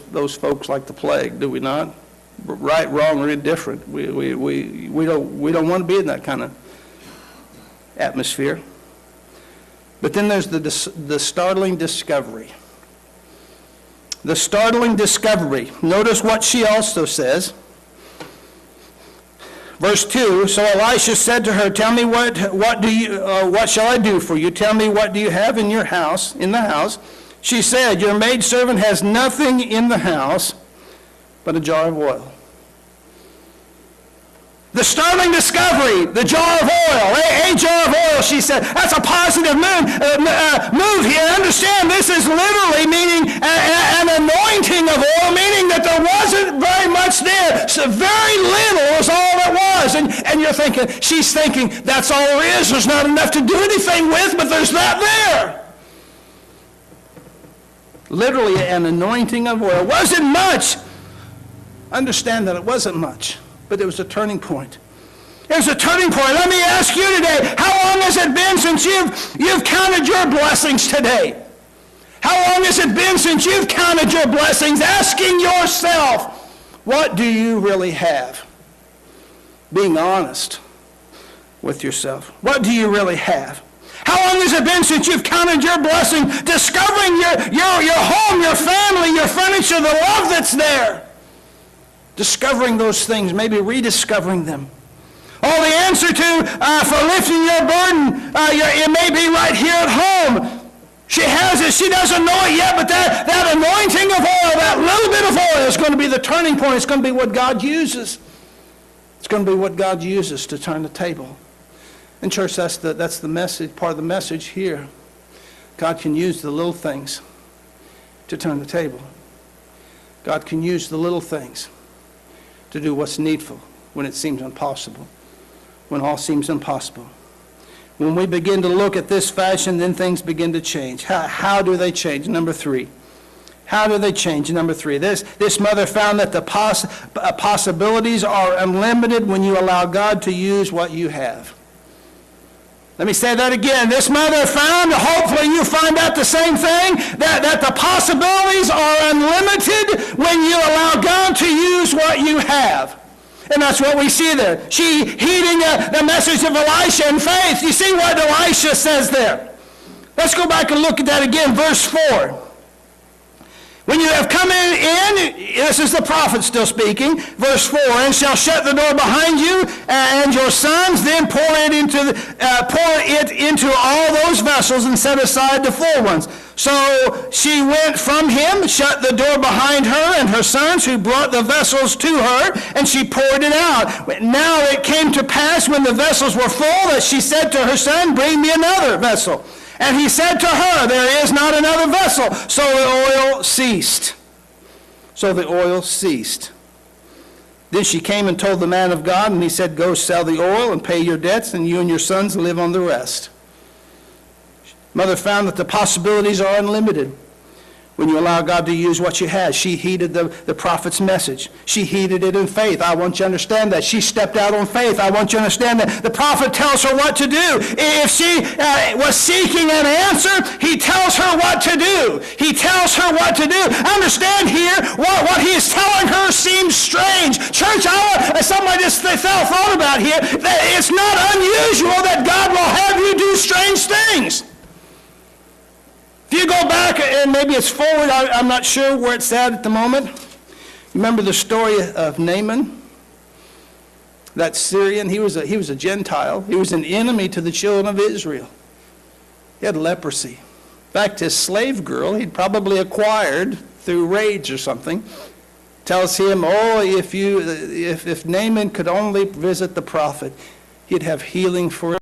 those folks like the plague, do we not? Right, wrong, or indifferent. We don't want to be in that kind of atmosphere. But then there's the startling discovery. The startling discovery. Notice what she also says. Verse 2, so Elisha said to her, tell me what shall I do for you? Tell me, what do you have in your house, in the house? She said, your maidservant has nothing in the house but a jar of oil. The startling discovery, the jar of oil, a jar of oil, she said. That's a positive move here. Understand, this is literally meaning an anointing of oil, meaning that there wasn't very much there. So very little was all it was. And you're thinking, she's thinking, that's all there is. There's not enough to do anything with, but there's that there. Literally an anointing of oil. Wasn't much. Understand that it wasn't much. But it was a turning point. It was a turning point. Let me ask you today, how long has it been since you've counted your blessings today? How long has it been since you've counted your blessings, asking yourself, what do you really have? Being honest with yourself. What do you really have? How long has it been since you've counted your blessing, discovering your home, your family, your furniture, the love that's there? Discovering those things, maybe rediscovering them. Oh, the answer for lifting your burden, it may be right here at home. She has it. She doesn't know it yet, but that anointing of oil, that little bit of oil is going to be the turning point. It's going to be what God uses. It's going to be what God uses to turn the table. And church, that's the message, part of the message here. God can use the little things to turn the table. God can use the little things to do what's needful when it seems impossible, when all seems impossible. When we begin to look at this fashion, then things begin to change. How do they change? Number 3. How do they change? Number 3. This mother found that the possibilities are unlimited when you allow God to use what you have. Let me say that again. This mother found, hopefully you find out the same thing, that the possibilities are unlimited when you allow God to use what you have. And that's what we see there. She heeding the message of Elisha in faith. You see what Elisha says there. Let's go back and look at that again. Verse 4. When you have come in, this is the prophet still speaking, verse 4, and shall shut the door behind you and your sons, then pour it into all those vessels and set aside the full ones. So she went from him, shut the door behind her and her sons, who brought the vessels to her, and she poured it out. Now it came to pass when the vessels were full that she said to her son, bring me another vessel. And he said to her, there is not another vessel. So the oil ceased. Then she came and told the man of God, and he said, go sell the oil and pay your debts, and you and your sons live on the rest. Mother found that the possibilities are unlimited when you allow God to use what you have. She heeded the prophet's message. She heeded it in faith. I want you to understand that. She stepped out on faith. I want you to understand that. The prophet tells her what to do. If she was seeking an answer, he tells her what to do. He tells her what to do. Understand here, what he is telling her seems strange. Church, somebody just thought about here, that it's not unusual that God will have you do strange things. If you go back, and maybe it's forward, I'm not sure where it's at the moment. Remember the story of Naaman? That Syrian, he was a Gentile. He was an enemy to the children of Israel. He had leprosy. In fact, his slave girl, he'd probably acquired through raids or something, tells him, if Naaman could only visit the prophet, he'd have healing for